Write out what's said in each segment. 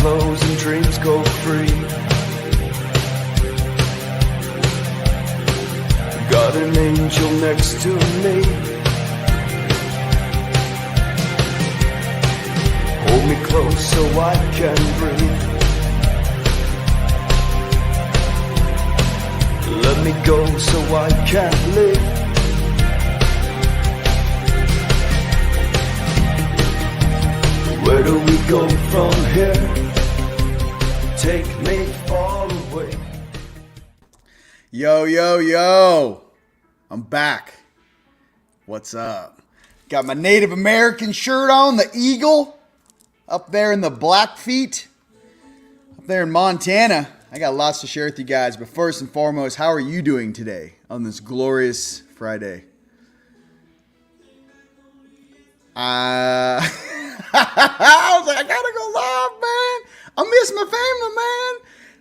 clothes and dreams go free. Got an angel next to me. Hold me close so I can breathe. Let me go so I can live. Where do we go from here? Take me far away. Yo, yo, yo. I'm back. What's up? Got my Native American shirt on, the eagle, up there in the Blackfeet, up there in Montana. I got lots to share with you guys, but first and foremost, how are you doing today on this glorious Friday? I was like, I gotta go live, man. I miss my family, man.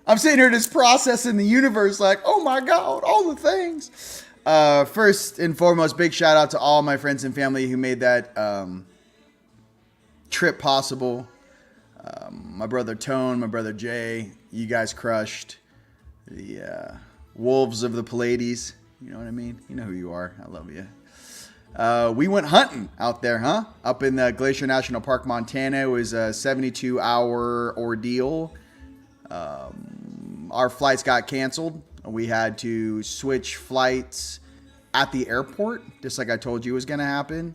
I'm sitting here just processing the universe like, oh my God, all the things. First and foremost, big shout out to all my friends and family who made that trip possible. My brother Tone, my brother Jay, you guys crushed. The wolves of the Pleiades, you know what I mean? You know who you are. I love you. We went hunting out there, huh? Up in the Glacier National Park, Montana. It was a 72-hour ordeal. Our flights got canceled. We had to switch flights at the airport, just like I told you was going to happen.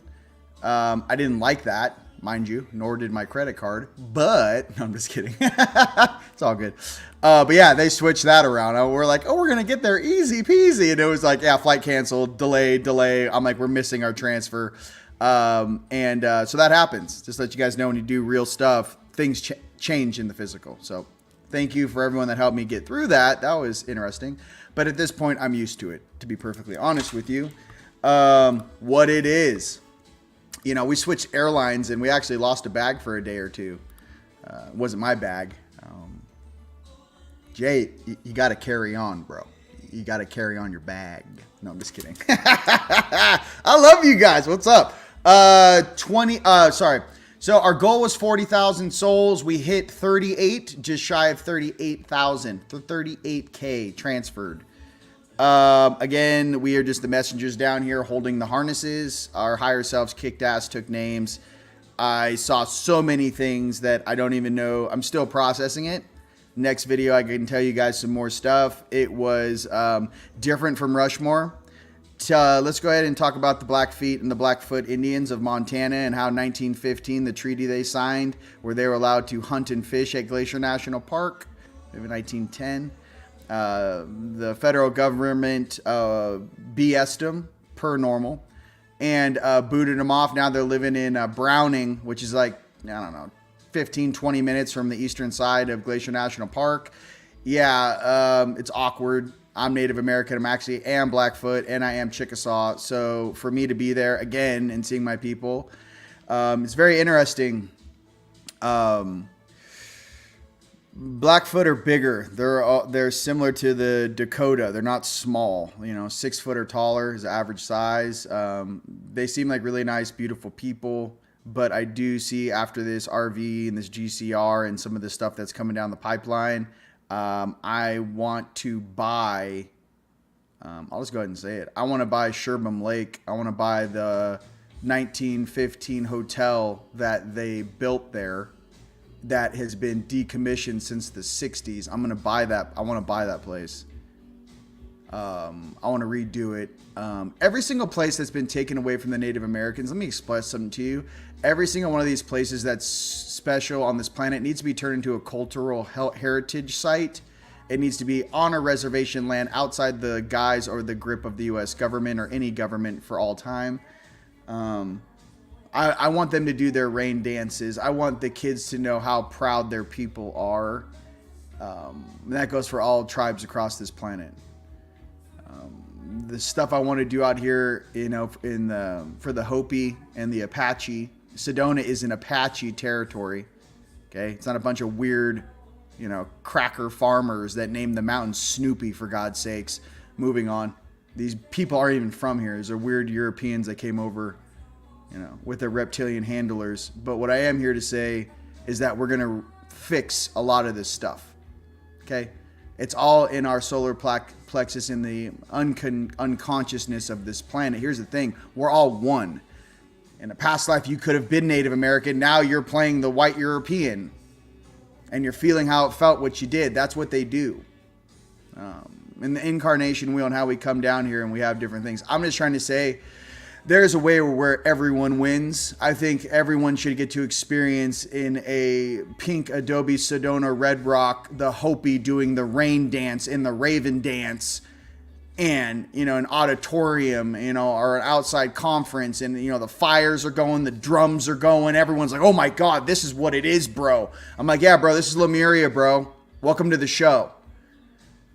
I didn't like that, mind you, nor did my credit card. But, no, I'm just kidding. It's all good. But yeah, they switched that around. We're like, oh, we're going to get there easy peasy. And it was like, yeah, flight canceled, delay. I'm like, we're missing our transfer. So that happens. Just to let you guys know, when you do real stuff, things change in the physical. So thank you for everyone that helped me get through that. That was interesting. But at this point, I'm used to it, to be perfectly honest with you. What it is, you know, we switched airlines and we actually lost a bag for a day or two. It wasn't my bag. Jay, you got to carry on, bro. You got to carry on your bag. No, I'm just kidding. I love you guys. What's up? So our goal was 40,000 souls. We hit 38, just shy of 38,000, 38K transferred. Again, we are just the messengers down here holding the harnesses. Our higher selves kicked ass, took names. I saw so many things that I don't even know. I'm still processing it. Next video, I can tell you guys some more stuff. It was different from Rushmore. Let's go ahead and talk about the Blackfeet and the Blackfoot Indians of Montana and how 1915, the treaty they signed, where they were allowed to hunt and fish at Glacier National Park. Maybe 1910. The federal government BS'd them per normal and booted them off. Now they're living in Browning, which is like, I don't know, 15, 20 minutes from the eastern side of Glacier National Park. Yeah, it's awkward. I'm Native American. I am Blackfoot, and I am Chickasaw. So for me to be there again and seeing my people, it's very interesting. Blackfoot are bigger. They're similar to the Dakota. They're not small. 6 foot or taller is the average size. They seem like really nice, beautiful people. But I do see after this RV and this GCR and some of the stuff that's coming down the pipeline, I want to buy, I'll just go ahead and say it. I want to buy Sherbam Lake. I want to buy the 1915 hotel that they built there that has been decommissioned since the 60s. I'm going to buy that. I want to buy that place. I want to redo it. Every single place that's been taken away from the Native Americans, let me express something to you. Every single one of these places that's special on this planet needs to be turned into a cultural heritage site. It needs to be on a reservation land outside the guise or the grip of the U.S. government or any government for all time. I want them to do their rain dances. I want the kids to know how proud their people are. And that goes for all tribes across this planet. The stuff I want to do out here, for the Hopi and the Apache. Sedona is an Apache territory. Okay, it's not a bunch of weird, cracker farmers that name the mountain Snoopy, for God's sakes. Moving on. These people aren't even from here. These are weird Europeans that came over, with their reptilian handlers. But what I am here to say is that we're going to fix a lot of this stuff. Okay? It's all in our solar plexus, in the unconsciousness of this planet. Here's the thing. We're all one. In a past life, you could have been Native American. Now you're playing the white European. And you're feeling how it felt what you did. That's what they do. In the incarnation wheel and how we come down here and we have different things. I'm just trying to say there's a way where everyone wins. I think everyone should get to experience in a pink Adobe Sedona Red Rock the Hopi doing the rain dance in the Raven dance, and an auditorium, or an outside conference, and the fires are going, the drums are going, everyone's like, oh my god, this is what it is, bro. I'm like, yeah, bro, this is Lemuria, bro. Welcome to the show.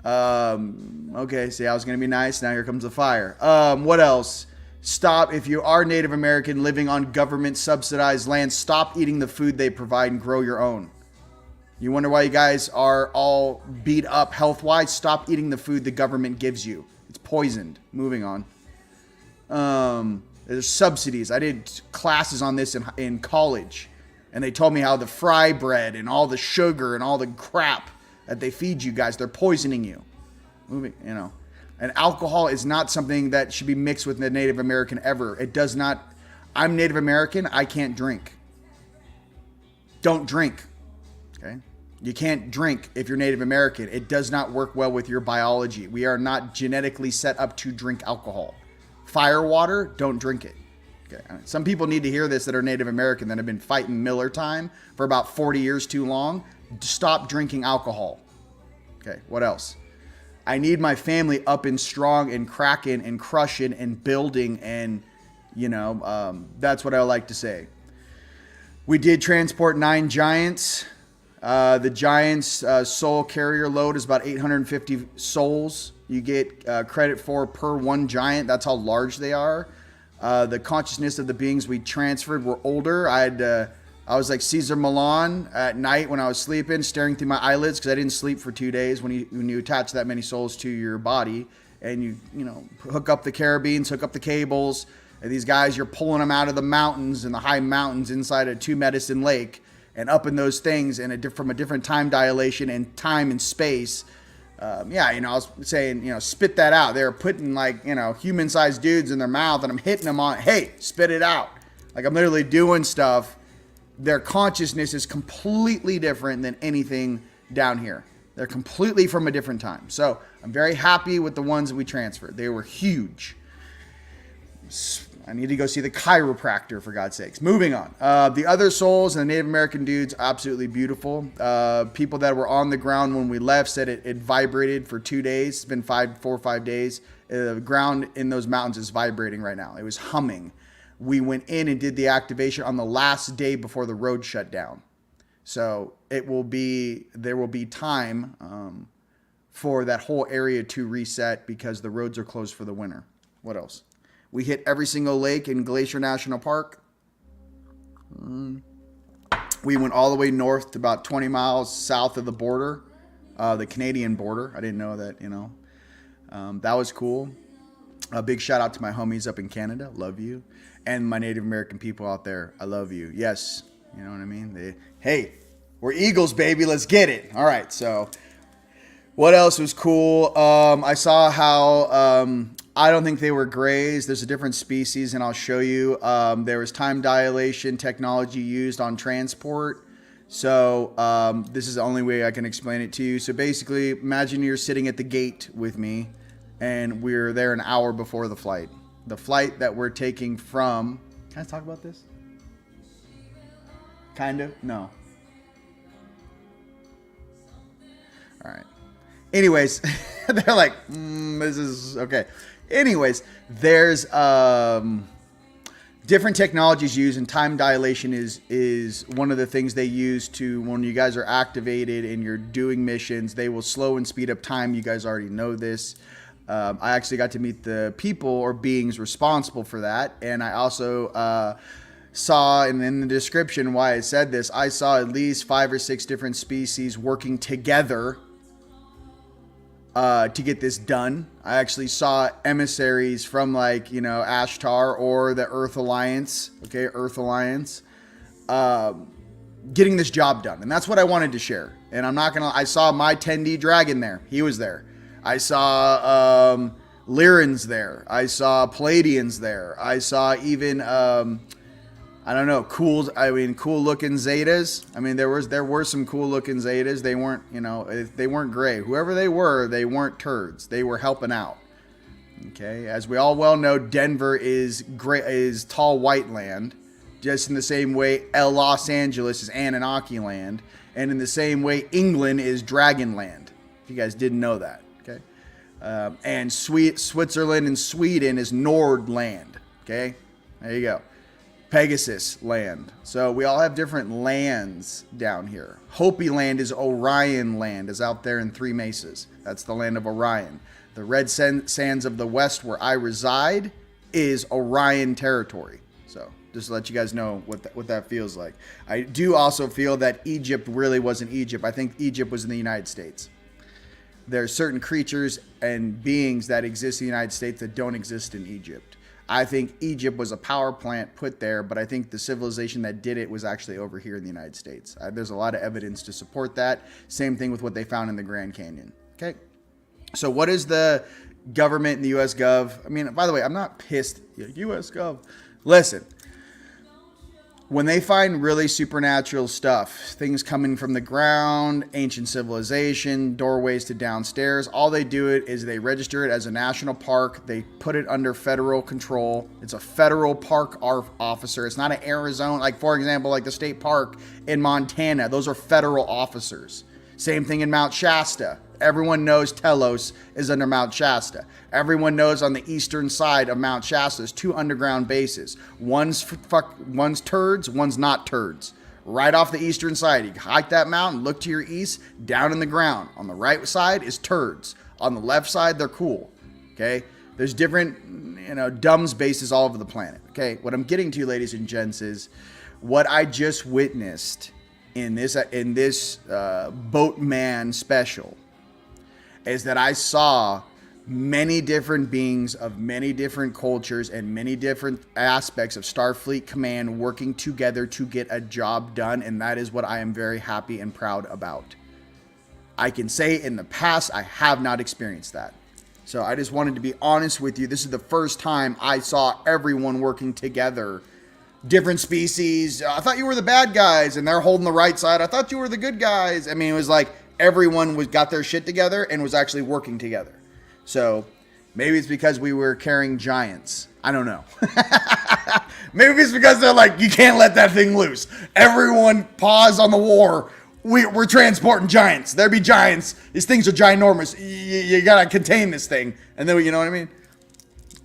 Okay, see, I was gonna be nice, now here comes the fire. What else? Stop, if you are Native American living on government subsidized land, stop eating the food they provide and grow your own. You wonder why you guys are all beat up health-wise? Stop eating the food the government gives you. It's poisoned. Moving on. There's subsidies. I did classes on this in college, and they told me how the fry bread and all the sugar and all the crap that they feed you guys, they're poisoning you. And alcohol is not something that should be mixed with the Native American ever. It does not. I'm Native American. I can't drink. Don't drink. Okay? You can't drink if you're Native American. It does not work well with your biology. We are not genetically set up to drink alcohol. Fire water, don't drink it. Okay. Some people need to hear this that are Native American that have been fighting Miller time for about 40 years too long. Stop drinking alcohol. Okay, what else? I need my family up and strong and cracking and crushing and building, and that's what I like to say. We did transport 9 giants. The giants' soul carrier load is about 850 souls. You get credit for per 1 giant. That's how large they are. The consciousness of the beings we transferred were older. I was like Caesar Milan at night when I was sleeping, staring through my eyelids because I didn't sleep for 2 days. When you attach that many souls to your body, and you hook up the carabines, hook up the cables, and these guys, you're pulling them out of the mountains and the high mountains inside a 2 Medicine Lake and up in those things from a different time dilation and time and space. I was saying, spit that out. They're putting human-sized dudes in their mouth, and I'm hitting them on, hey, spit it out. Like I'm literally doing stuff. Their consciousness is completely different than anything down here. They're completely from a different time. So I'm very happy with the ones that we transferred. They were huge. I need to go see the chiropractor, for God's sakes. Moving on. The other souls and the Native American dudes, absolutely beautiful. People that were on the ground when we left said it vibrated for 2 days. It's been 4 or 5 days. The ground in those mountains is vibrating right now. It was humming. We went in and did the activation on the last day before the road shut down. So there will be time for that whole area to reset because the roads are closed for the winter. What else? We hit every single lake in Glacier National Park. We went all the way north to about 20 miles south of the border, the Canadian border. I didn't know that, that was cool. A big shout out to my homies up in Canada. Love you. And my Native American people out there. I love you. Yes. You know what I mean? Hey, we're Eagles, baby. Let's get it. All right. So what else was cool? I saw how I don't think they were grays. There's a different species, and I'll show you. There was time dilation technology used on transport. So this is the only way I can explain it to you. So basically, imagine you're sitting at the gate with me, and we're there an hour before the flight. The flight that we're taking from... Can I talk about this? Kind of? No. All right. Anyways, they're like, this is... Okay. Anyways, there's different technologies used, and time dilation is one of the things they use to, when you guys are activated and you're doing missions, they will slow and speed up time. You guys already know this. I actually got to meet the people or beings responsible for that. And I also saw, and in the description why I said this, I saw at least 5 or 6 different species working together to get this done. I actually saw emissaries from Ashtar or the Earth Alliance. Okay, Earth Alliance. getting this job done. And that's what I wanted to share. And I'm not going to, I saw my 10D dragon there. He was there. I saw Lyran's there. I saw Palladians there. I saw even, I don't know, cool looking Zetas. I mean, there were some cool looking Zetas. They weren't, they weren't gray. Whoever they weren't turds. They were helping out. Okay. As we all well know, Denver is tall white land. Just in the same way Los Angeles is Anunnaki land. And in the same way England is Dragon land. If you guys didn't know that. Okay. And Switzerland and Sweden is Nord land. Okay. There you go. Pegasus land. So we all have different lands down here. Hopi land is Orion land, is out there in Three Mesas. That's the land of Orion. The red sands of the west where I reside is Orion territory. So just to let you guys know what that feels like. I do also feel that Egypt really wasn't Egypt. I think Egypt was in the United States. There are certain creatures and beings that exist in the United States that don't exist in Egypt. I think Egypt was a power plant put there, but I think the civilization that did it was actually over here in the United States. There's a lot of evidence to support that. Same thing with what they found in the Grand Canyon. Okay. So what is the government and the U.S. Gov? I mean, by the way, I'm not pissed. U.S. Gov. Listen. When they find really supernatural stuff, things coming from the ground, ancient civilization, doorways to downstairs, all they do is they register it as a national park. They put it under federal control. It's a federal park officer. It's not an Arizona, like for example, like the state park in Montana. Those are federal officers. Same thing in Mount Shasta. Everyone knows Telos is under Mount Shasta. Everyone knows on the eastern side of Mount Shasta there's 2 underground bases. One's turds, one's not turds. Right off the eastern side, you hike that mountain, look to your east, down in the ground. On the right side is turds. On the left side, they're cool. Okay? There's different, dumbs bases all over the planet. Okay? What I'm getting to, ladies and gents, is what I just witnessed in this Boatman special is that I saw many different beings of many different cultures and many different aspects of Starfleet Command working together to get a job done, and that is what I am very happy and proud about. I can say in the past I have not experienced that. So I just wanted to be honest with you. This is the first time I saw everyone working together. Different species. I thought you were the bad guys and they're holding the right side. I thought you were the good guys. I mean, it was like everyone got their shit together and was actually working together. So maybe it's because we were carrying giants. I don't know. Maybe it's because they're like, you can't let that thing loose. Everyone pause on the war. We're transporting giants. There be giants. These things are ginormous. You gotta contain this thing. And then, you know what I mean?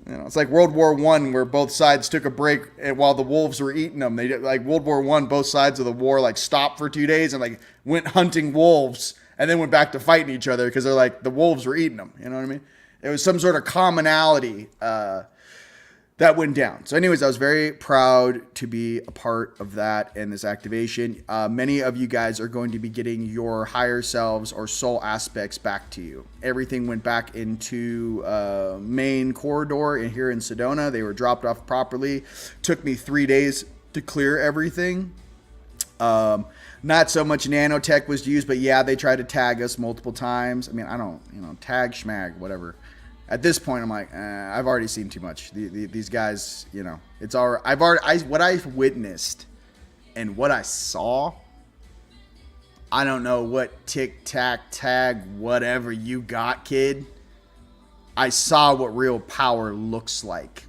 It's like World War I, where both sides took a break while the wolves were eating them. They like World War I, both sides of the war like stopped for 2 days and like went hunting wolves and then went back to fighting each other because they're like the wolves were eating them. You know what I mean? It was some sort of commonality that went down. So anyways, I was very proud to be a part of that and this activation. Many of you guys are going to be getting your higher selves or soul aspects back to you. Everything went back into main corridor here in Sedona. They were dropped off properly. Took me 3 days to clear everything. Not so much nanotech was used, but yeah, they tried to tag us multiple times. I mean, I don't, tag, schmag, whatever. At this point, I'm like, I've already seen too much. These guys, it's all. What I've witnessed and what I saw. I don't know what tic tac tag whatever you got, kid. I saw what real power looks like,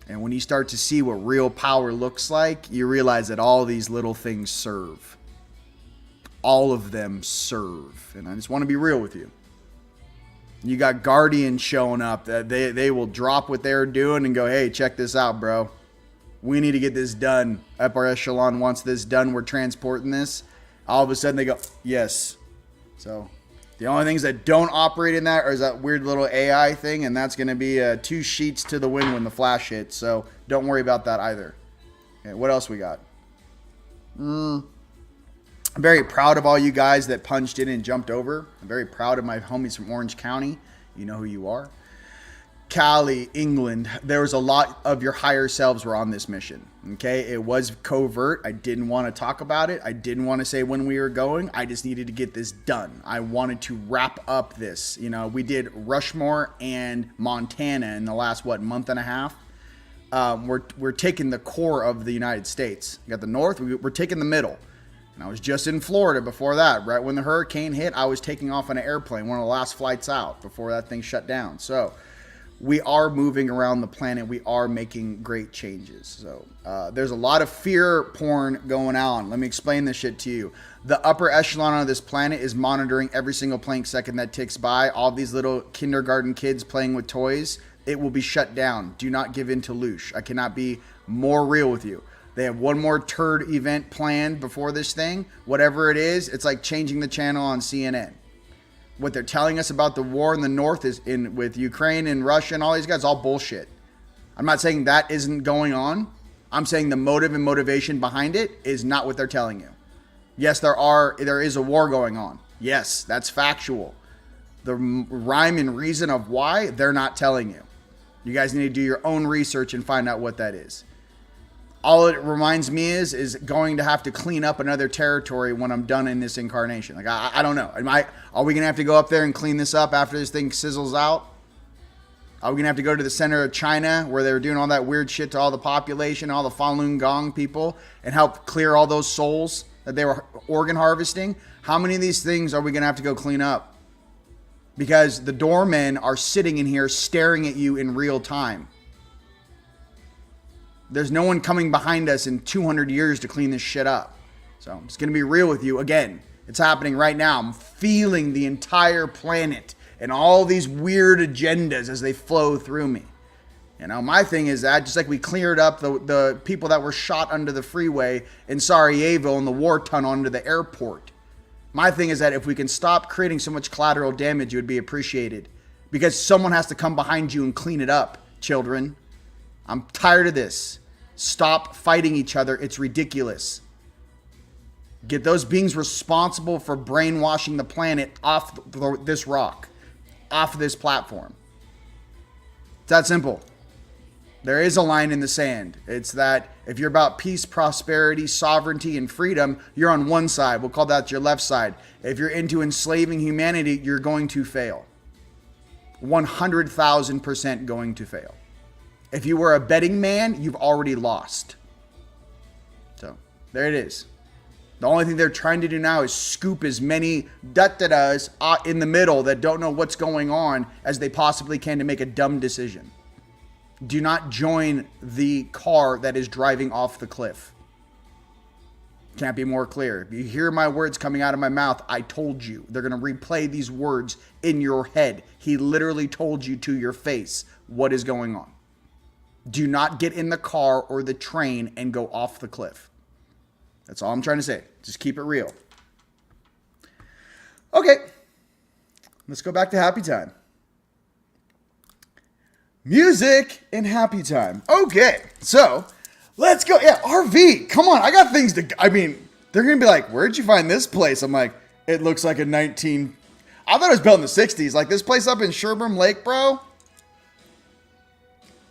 and when you start to see what real power looks like, you realize that all these little things serve. All of them serve, and I just want to be real with you. You got Guardians showing up that they will drop what they're doing and go, hey, check this out, bro. We need to get this done. Upper Echelon wants this done. We're transporting this. All of a sudden they go, yes. So the only things that don't operate in that is that weird little AI thing, and that's going to be 2 sheets to the wind when the flash hits. So don't worry about that either. Okay, what else we got? I'm very proud of all you guys that punched in and jumped over. I'm very proud of my homies from Orange County. You know who you are. Cali, England, there was a lot of your higher selves were on this mission. Okay, it was covert. I didn't want to talk about it. I didn't want to say when we were going. I just needed to get this done. I wanted to wrap up this. You know, we did Rushmore and Montana in the last month and a half. We're taking the core of the United States. We got the north. We're taking the middle. And I was just in Florida before that. Right when the hurricane hit, I was taking off on an airplane, one of the last flights out before that thing shut down. So we are moving around the planet. We are making great changes. So there's a lot of fear porn going on. Let me explain this shit to you. The upper echelon of this planet is monitoring every single plank second that ticks by. All these little kindergarten kids playing with toys. It will be shut down. Do not give in to Loosh. I cannot be more real with you. They have one more turd event planned before this thing. Whatever it is, it's like changing the channel on CNN. What they're telling us about the war in the north is with Ukraine and Russia and all these guys, all bullshit. I'm not saying that isn't going on. I'm saying the motive and motivation behind it is not what they're telling you. Yes, there is a war going on. Yes, that's factual. The rhyme and reason of why, they're not telling you. You guys need to do your own research and find out what that is. All it reminds me is going to have to clean up another territory when I'm done in this incarnation. Like, I don't know. Are we going to have to go up there and clean this up after this thing sizzles out? Are we going to have to go to the center of China where they were doing all that weird shit to all the population, all the Falun Gong people, and help clear all those souls that they were organ harvesting? How many of these things are we going to have to go clean up? Because the doormen are sitting in here staring at you in real time. There's no one coming behind us in 200 years to clean this shit up. So I'm just going to be real with you. Again, it's happening right now. I'm feeling the entire planet and all these weird agendas as they flow through me. You know, my thing is that just like we cleared up the people that were shot under the freeway in Sarajevo and the war tunnel under the airport. My thing is that if we can stop creating so much collateral damage, it would be appreciated. Because someone has to come behind you and clean it up, children. I'm tired of this. Stop fighting each other. It's ridiculous. Get those beings responsible for brainwashing the planet off this rock, off this platform. It's that simple. There is a line in the sand. It's that if you're about peace, prosperity, sovereignty, and freedom, you're on one side. We'll call that your left side. If you're into enslaving humanity, you're going to fail. 100,000% going to fail. If you were a betting man, you've already lost. So, there it is. The only thing they're trying to do now is scoop as many da-da-das in the middle that don't know what's going on as they possibly can to make a dumb decision. Do not join the car that is driving off the cliff. Can't be more clear. If you hear my words coming out of my mouth, I told you. They're going to replay these words in your head. He literally told you to your face what is going on. Do not get in the car or the train and go off the cliff. That's all I'm trying to say. Just keep it real. Okay. Let's go back to happy time. Music and happy time. Okay. So, let's go. Yeah, RV. Come on. I got things to... I mean, they're going to be like, where'd you find this place? I'm like, it looks like a 19... I thought it was built in the 60s. Like, this place up in Sherburne Lake, bro...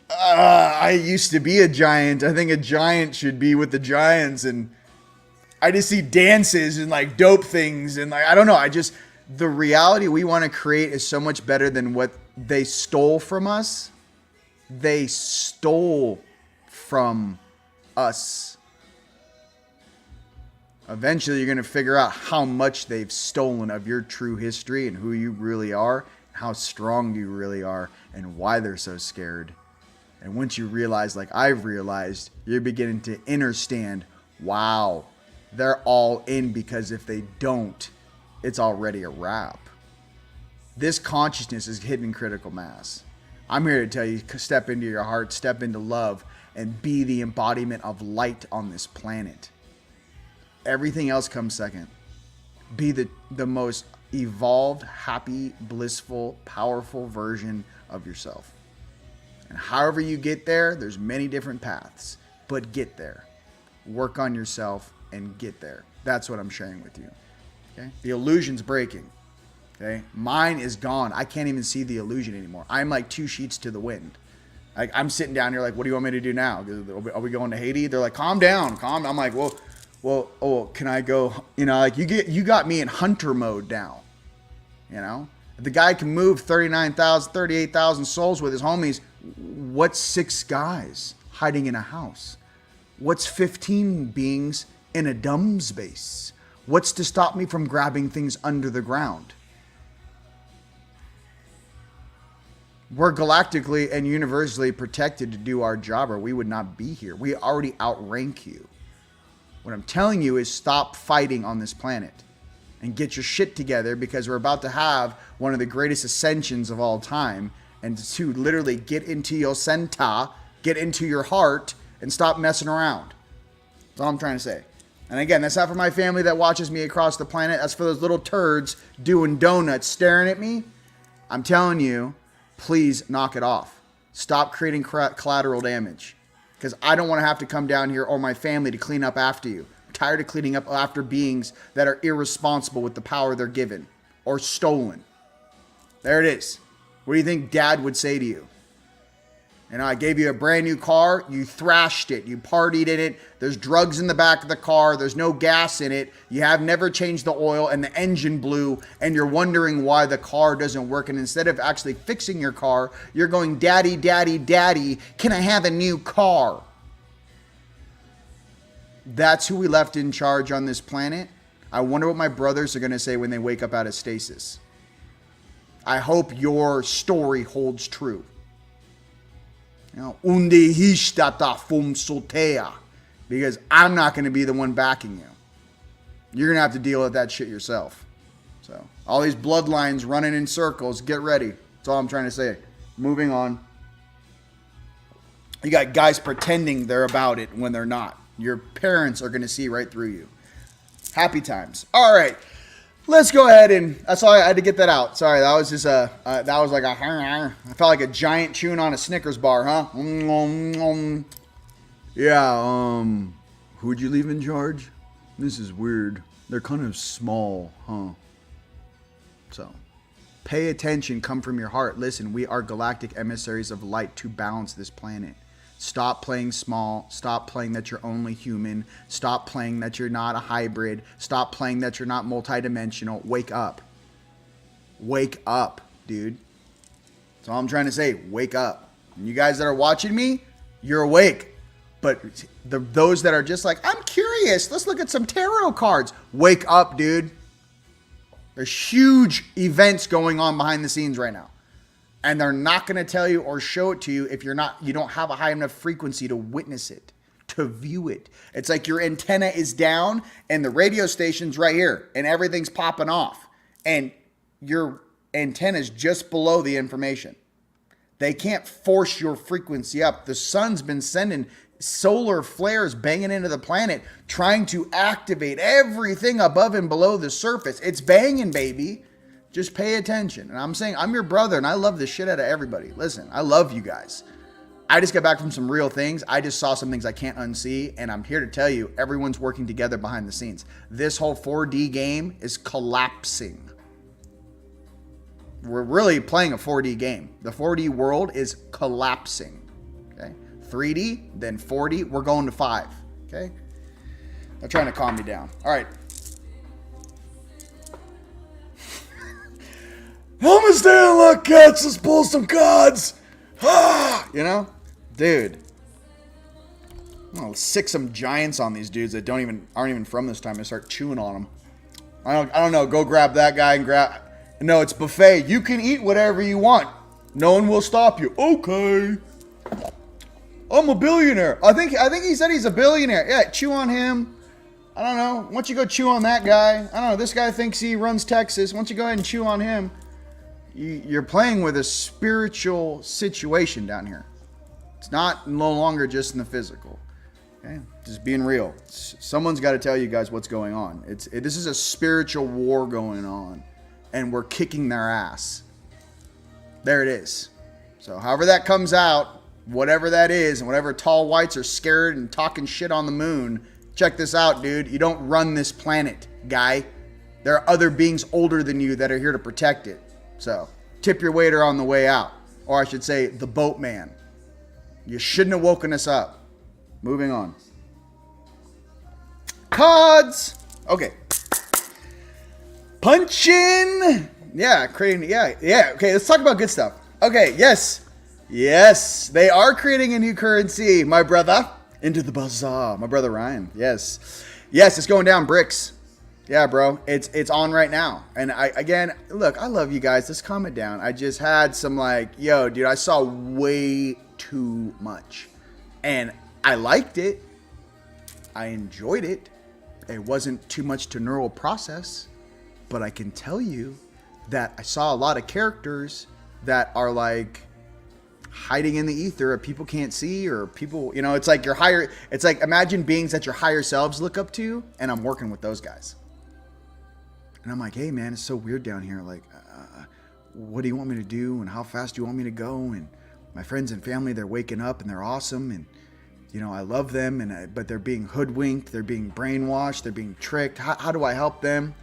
I used to be a giant. I think a giant should be with the giants, and I just see dances and like dope things, and like I don't know. The reality we want to create is so much better than what they stole from us. They stole from us. Eventually, you're going to figure out how much they've stolen of your true history and who you really are, how strong you really are, and why they're so scared. And once you realize, like I've realized, you're beginning to understand, wow, they're all in, because if they don't, it's already a wrap. This consciousness is hitting critical mass. I'm here to tell you, step into your heart, step into love, and be the embodiment of light on this planet. Everything else comes second. Be the most evolved, happy, blissful, powerful version of yourself. And however you get there, there's many different paths, but get there. Work on yourself and get there. That's what I'm sharing with you. Okay? The illusion's breaking. Okay, mine is gone. I can't even see the illusion anymore. I'm like 2 sheets to the wind. Like, I'm sitting down here like, what do you want me to do now? Are we going to Haiti? They're like, calm down, calm. I'm like, well, can I go? You know, like you got me in hunter mode now. You know, if the guy can move 38,000 souls with his homies, what's 6 guys hiding in a house? What's 15 beings in a dumb space? What's to stop me from grabbing things under the ground? We're galactically and universally protected to do our job, or we would not be here. We already outrank you. What I'm telling you is stop fighting on this planet and get your shit together, because we're about to have one of the greatest ascensions of all time, and to literally get into your centa, get into your heart, and stop messing around. That's all I'm trying to say. And again, that's not for my family that watches me across the planet. That's for those little turds doing donuts staring at me. I'm telling you, please knock it off. Stop creating collateral damage, because I don't want to have to come down here or my family to clean up after you. I'm tired of cleaning up after beings that are irresponsible with the power they're given or stolen. There it is. What do you think Dad would say to you? You know, I gave you a brand new car. You thrashed it. You partied in it. There's drugs in the back of the car. There's no gas in it. You have never changed the oil, and the engine blew, and you're wondering why the car doesn't work. And instead of actually fixing your car, you're going, Daddy, Daddy, Daddy, can I have a new car? That's who we left in charge on this planet. I wonder what my brothers are going to say when they wake up out of stasis. I hope your story holds true. You know, unde hishtata fum sotea, because I'm not going to be the one backing you. You're going to have to deal with that shit yourself. So, all these bloodlines running in circles, get ready. That's all I'm trying to say. Moving on. You got guys pretending they're about it when they're not. Your parents are going to see right through you. Happy times. All right. Let's go ahead and, that's all I had to get that out. Sorry, that was just that was like I felt like a giant chewing on a Snickers bar, huh? Yeah, who'd you leave in charge? This is weird. They're kind of small, huh? So, pay attention, come from your heart. Listen, we are galactic emissaries of light to balance this planet. Stop playing small. Stop playing that you're only human. Stop playing that you're not a hybrid. Stop playing that you're not multidimensional. Wake up. Wake up, dude. That's all I'm trying to say. Wake up. And you guys that are watching me, you're awake. But those that are just like, I'm curious, let's look at some tarot cards. Wake up, dude. There's huge events going on behind the scenes right now. And they're not going to tell you or show it to you if you don't have a high enough frequency to witness it, to view it. It's like your antenna is down and the radio station's right here and everything's popping off. And your antenna's just below the information. They can't force your frequency up. The sun's been sending solar flares banging into the planet, trying to activate everything above and below the surface. It's banging, baby. Just pay attention. And I'm saying, I'm your brother and I love the shit out of everybody. Listen, I love you guys. I just got back from some real things. I just saw some things I can't unsee. And I'm here to tell you, everyone's working together behind the scenes. This whole 4D game is collapsing. We're really playing a 4D game. The 4D world is collapsing. Okay. 3D, then 4D. We're going to 5. Okay. They're trying to calm me down. All right. I'm gonna stay on luck, cats. Let's pull some cards. You know, dude. I'll sick some giants on these dudes that aren't even from this time and start chewing on them. I don't know. Go grab that guy and grab. No, it's buffet. You can eat whatever you want. No one will stop you. Okay. I'm a billionaire. I think he said he's a billionaire. Yeah, chew on him. I don't know. Why don't you go chew on that guy? I don't know. This guy thinks he runs Texas. Why don't you go ahead and chew on him? You're playing with a spiritual situation down here. It's not no longer just in the physical. Okay? Just being real. Someone's got to tell you guys what's going on. This is a spiritual war going on. And we're kicking their ass. There it is. So however that comes out, whatever that is, and whatever tall whites are scared and talking shit on the moon, check this out, dude. You don't run this planet, guy. There are other beings older than you that are here to protect it. So tip your waiter on the way out. Or I should say, the boatman. You shouldn't have woken us up. Moving on. Cards. Okay. Punchin. Yeah, creating. Yeah. Okay, let's talk about good stuff. Okay, yes. Yes, they are creating a new currency, my brother. Into the bazaar. My brother Rion. Yes. Yes, it's going down bricks. Yeah, bro. It's on right now. And look, I love you guys. Let's calm it down. I just had some yo, dude, I saw way too much. And I liked it. I enjoyed it. It wasn't too much to neural process. But I can tell you that I saw a lot of characters that are hiding in the ether that people can't see, or people, it's like imagine beings that your higher selves look up to, and I'm working with those guys. And I'm like, hey man, it's so weird down here. What do you want me to do? And how fast do you want me to go? And my friends and family, they're waking up and they're awesome. And, I love them, but they're being hoodwinked. They're being brainwashed. They're being tricked. How do I help them?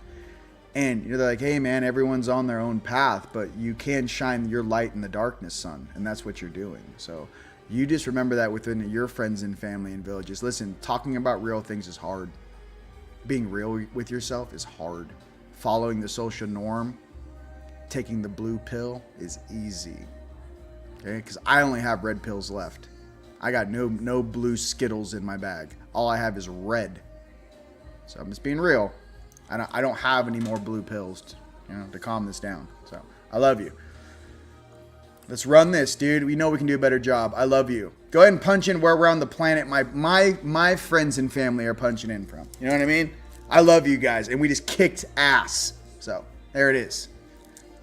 And they're like, hey man, everyone's on their own path, but you can shine your light in the darkness, son. And that's what you're doing. So you just remember that within your friends and family and villages. Listen, talking about real things is hard. Being real with yourself is hard. Following the social norm, taking the blue pill is easy. Okay? Because I only have red pills left. I got no blue Skittles in my bag. All I have is red. So I'm just being real. I don't have any more blue pills to calm this down. So I love you. Let's run this, dude. We know we can do a better job. I love you. Go ahead and punch in where we're on the planet my friends and family are punching in from. You know what I mean? I love you guys, and we just kicked ass. So there it is.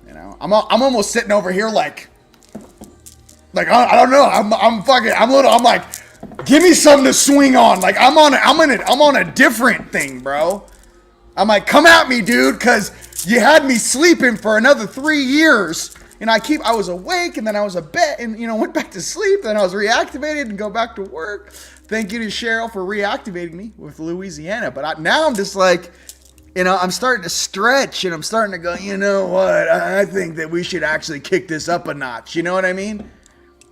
I'm almost sitting over here like I don't know. I'm like, give me something to swing on. I'm on a different thing, bro. I'm like, come at me, dude, because you had me sleeping for another 3 years. And I was awake, and then I was a bed, and, went back to sleep. Then I was reactivated and go back to work. Thank you to Cheryl for reactivating me with Louisiana. But now I'm just I'm starting to stretch, and I'm starting to go, you know what? I think that we should actually kick this up a notch. You know what I mean?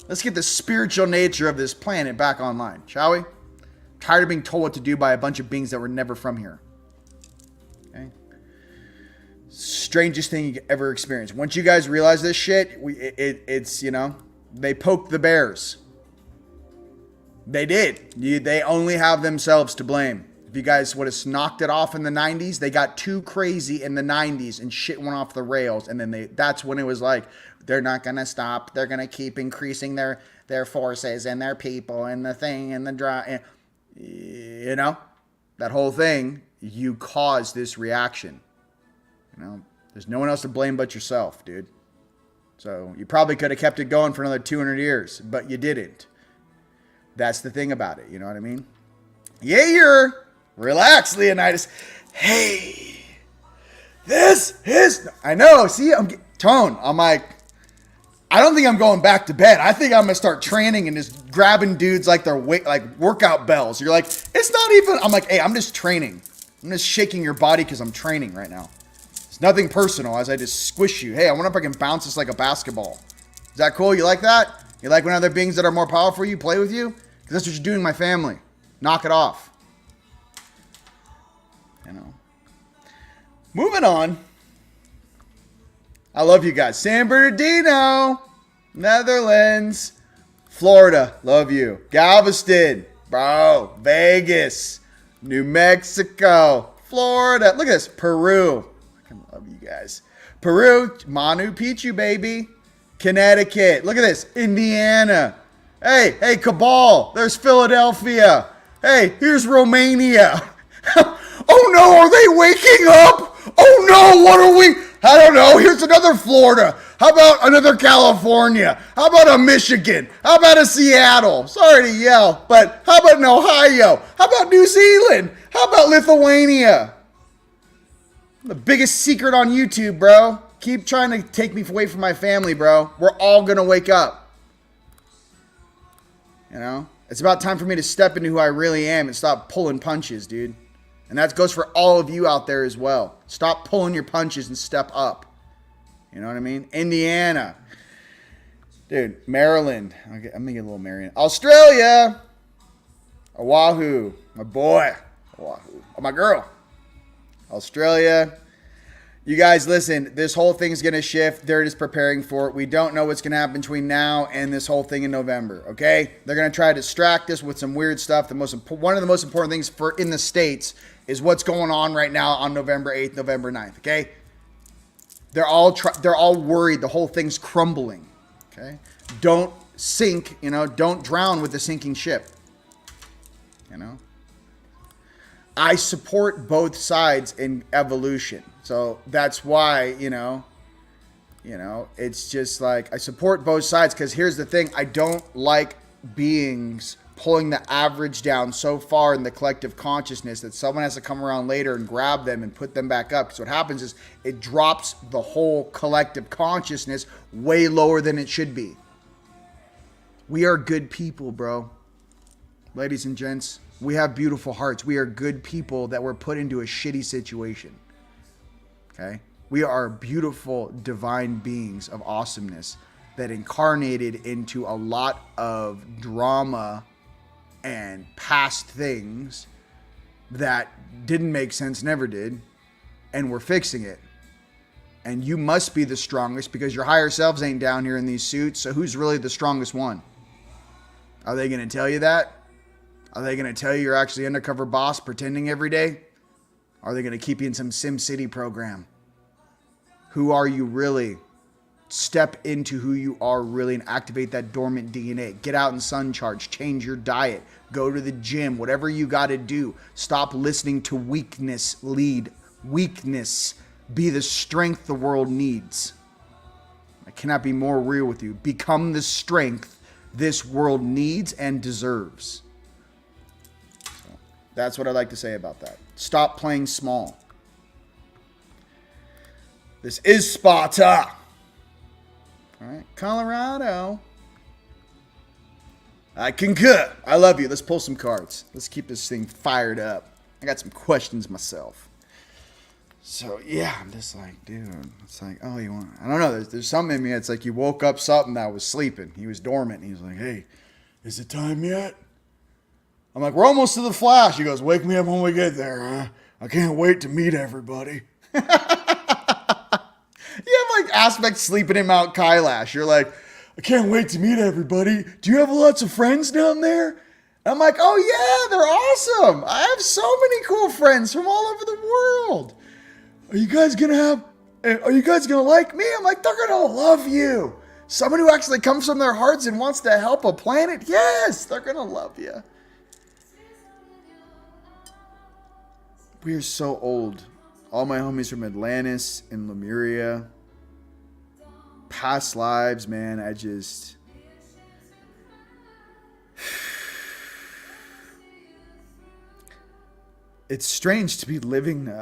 Let's get the spiritual nature of this planet back online, shall we? Tired of being told what to do by a bunch of beings that were never from here. Okay. Strangest thing you could ever experience. Once you guys realize this shit, it's they poked the bears. They did. They only have themselves to blame. If you guys would have knocked it off in the 90s, they got too crazy in the 90s and shit went off the rails. And then that's when it was like, they're not going to stop. They're going to keep increasing their forces and their people and the thing and the drive. That whole thing, you caused this reaction. There's no one else to blame but yourself, dude. So you probably could have kept it going for another 200 years, but you didn't. That's the thing about it. You know what I mean? Yeah, relax, Leonidas. Hey, this is, I know, see, I'm like, I don't think I'm going back to bed. I think I'm going to start training and just grabbing dudes like they're workout bells. You're like, it's not even, I'm like, hey, I'm just training. I'm just shaking your body because I'm training right now. It's nothing personal as I just squish you. Hey, I wonder if I can bounce this like a basketball. Is that cool? You like that? You like when other beings that are more powerful you play with you? Because that's what you're doing, my family. Knock it off. Moving on. I love you guys. San Bernardino, Netherlands, Florida. Love you. Galveston, bro. Vegas, New Mexico, Florida. Look at this. Peru. I love you guys. Peru, Manu Picchu, baby. Connecticut. Look at this. Indiana. Hey, Cabal. There's Philadelphia. Hey, here's Romania. Oh no, are they waking up? Oh no, what are we? I don't know. Here's another Florida. How about another California? How about a Michigan? How about a Seattle? Sorry to yell, but how about an Ohio? How about New Zealand? How about Lithuania? The biggest secret on YouTube, bro. Keep trying to take me away from my family, bro. We're all going to wake up. It's about time for me to step into who I really am and stop pulling punches, dude. And that goes for all of you out there as well. Stop pulling your punches and step up. You know what I mean? Indiana. Dude, Maryland. I'm going to get a little Marion. Australia. Oahu. My boy. Oahu. Oh, my girl. Australia. You guys, listen, this whole thing's going to shift. They're just preparing for it. We don't know what's going to happen between now and this whole thing in November, okay? They're going to try to distract us with some weird stuff. One of the most important things in the States is what's going on right now on November 8th, November 9th, okay? They're all worried. The whole thing's crumbling, okay? Don't sink, don't drown with the sinking ship, I support both sides in evolution. So that's why, it's just like I support both sides because here's the thing. I don't like beings pulling the average down so far in the collective consciousness that someone has to come around later and grab them and put them back up. Because what happens is it drops the whole collective consciousness way lower than it should be. We are good people, bro. Ladies and gents, we have beautiful hearts. We are good people that were put into a shitty situation. Okay? We are beautiful divine beings of awesomeness that incarnated into a lot of drama and past things that didn't make sense, never did, and we're fixing it. And you must be the strongest because your higher selves ain't down here in these suits, so who's really the strongest one? Are they going to tell you that? Are they going to tell you you're actually undercover boss pretending every day? Are they going to keep you in some SimCity program? Who are you really? Step into who you are really and activate that dormant DNA. Get out and sun charge. Change your diet. Go to the gym. Whatever you got to do. Stop listening to weakness lead. Weakness. Be the strength the world needs. I cannot be more real with you. Become the strength this world needs and deserves. So, that's what I'd like to say about that. Stop playing small. This is Sparta. All right, Colorado. I concur. I love you. Let's pull some cards. Let's keep this thing fired up. I got some questions myself. So, yeah, I'm just like, dude, it's like, oh, you want, I don't know. There's something in me. It's like you woke up something that was sleeping. He was dormant. He was like, hey, is it time yet? I'm like, we're almost to the flash. He goes, wake me up when we get there, huh? I can't wait to meet everybody. You have like aspects sleeping in Mount Kailash. You're like, I can't wait to meet everybody. Do you have lots of friends down there? And I'm like, oh yeah, they're awesome. I have so many cool friends from all over the world. Are you guys gonna like me? I'm like, they're gonna love you. Someone who actually comes from their hearts and wants to help a planet. Yes, they're gonna love you. We are so old. All my homies from Atlantis and Lemuria. Past lives, man. It's strange to be living...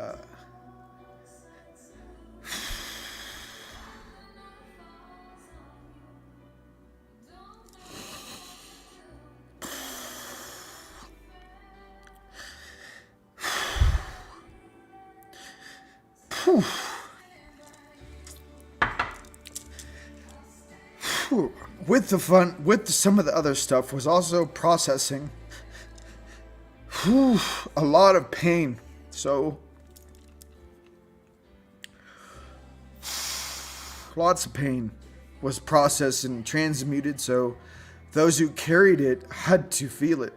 with some of the other stuff was also processing a lot of pain. So lots of pain was processed and transmuted. So those who carried it had to feel it.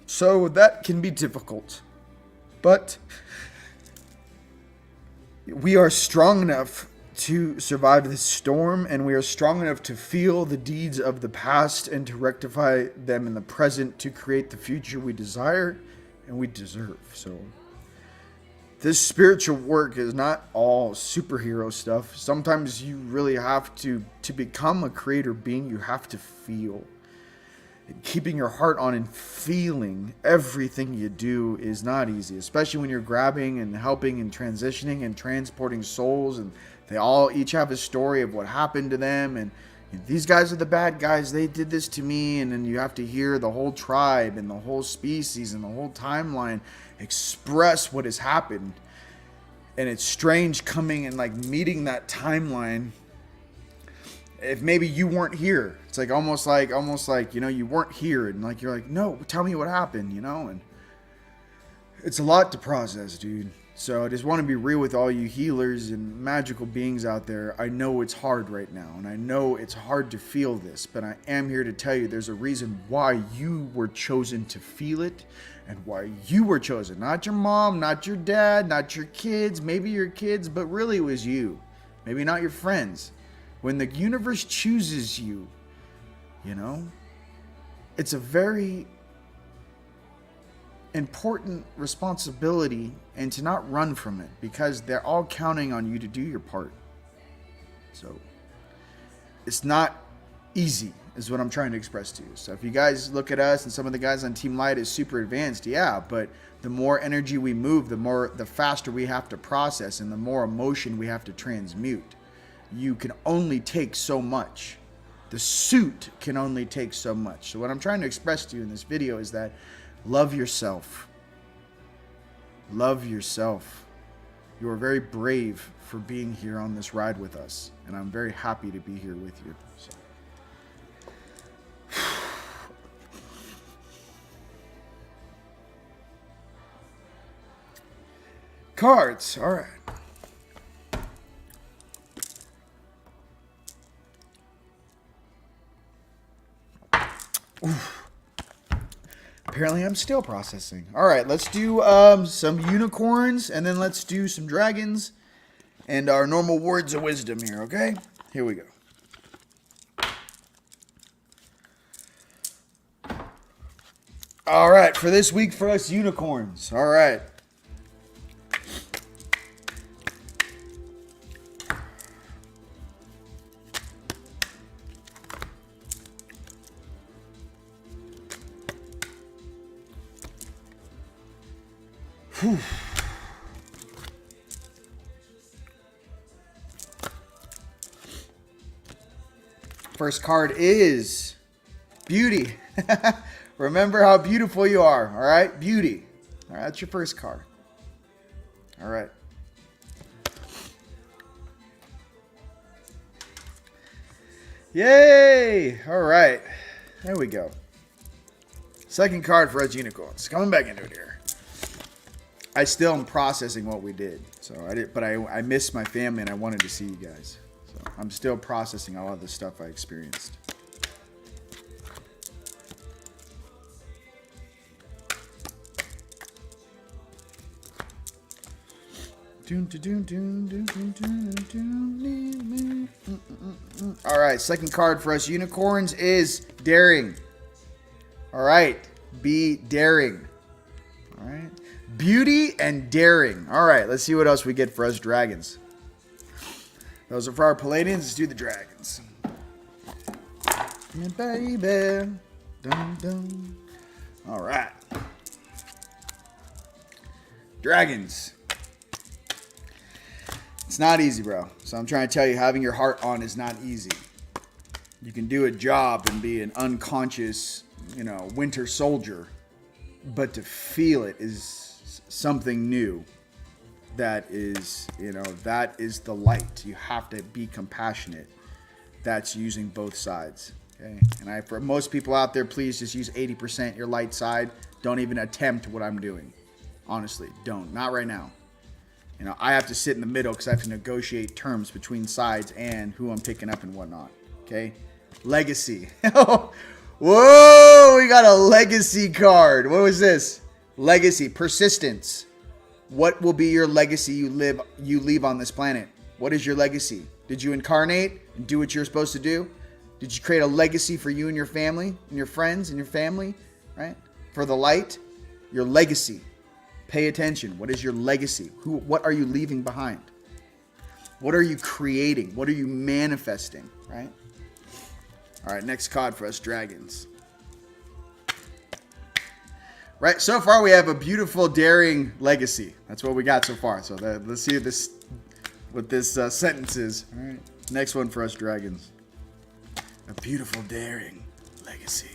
So that can be difficult. But we are strong enough to survive this storm, and we are strong enough to feel the deeds of the past and to rectify them in the present to create the future we desire and we deserve. So this spiritual work is not all superhero stuff. Sometimes you really have to become a creator being, you have to feel. Keeping your heart on and feeling everything you do is not easy, especially when you're grabbing and helping and transitioning and transporting souls, and they all each have a story of what happened to them, and These guys are the bad guys. They did this to me. And then you have to hear the whole tribe and the whole species and the whole timeline express what has happened. And it's strange coming and like meeting that timeline. If maybe you weren't here, it's like almost like, you know, you weren't here. And like, you're like, no, tell me what happened, you know? And it's a lot to process, dude. So I just want to be real with all you healers and magical beings out there. I know it's hard right now, and I know it's hard to feel this, but I am here to tell you there's a reason why you were chosen to feel it and why you were chosen. Not your mom, not your dad, not your kids, maybe your kids, but really it was you. Maybe not your friends. When the universe chooses you, you know, it's a very important responsibility, and to not run from it, because they're all counting on you to do your part. So it's not easy is what I'm trying to express to you. So if you guys look at us and some of the guys on Team Light is super advanced, yeah, but the more energy we move, the faster we have to process and the more emotion we have to transmute. You can only take so much. The suit can only take so much. So what I'm trying to express to you in this video is that love yourself. Love yourself. You are very brave for being here on this ride with us. And I'm very happy to be here with you. So. Cards. All right. Oof. Apparently I'm still processing. All right, let's do some unicorns, and then let's do some dragons and our normal words of wisdom here, okay? Here we go. All right, for this week for us unicorns. All right. Whew. First card is beauty. Remember how beautiful you are. All right, beauty. All right, that's your first card. All right. Yay! All right, there we go. Second card for us unicorns. Coming back into it here. I still am processing what we did. So I missed my family and I wanted to see you guys. So I'm still processing a lot of the stuff I experienced. All right, second card for us unicorns is daring. All right, be daring. All right. Beauty and daring. All right, let's see what else we get for us dragons. Those are for our Palladians. Let's do the dragons. Yeah, baby. Dun, dun. All right. Dragons. It's not easy, bro. So I'm trying to tell you, having your heart on is not easy. You can do a job and be an unconscious, you know, winter soldier. But to feel it is something new. That is, you know, that is the light. You have to be compassionate. That's using both sides. Okay. And for most people out there, please just use 80% your light side. Don't even attempt what I'm doing. Honestly, don't. Not right now. You know, I have to sit in the middle because I have to negotiate terms between sides and who I'm picking up and whatnot. Okay. Legacy. Whoa, we got a legacy card. What was this? Legacy, persistence. What will be your legacy you leave on this planet? What is your legacy? Did you incarnate and do what you're supposed to do? Did you create a legacy for you and your family and your friends and your family, right? For the light, your legacy. Pay attention. What is your legacy? What are you leaving behind? What are you creating? What are you manifesting, right? All right, next card for us dragons. Right, so far we have a beautiful, daring legacy. That's what we got so far. So let's see what this sentence is. All right, next one for us dragons. A beautiful, daring legacy.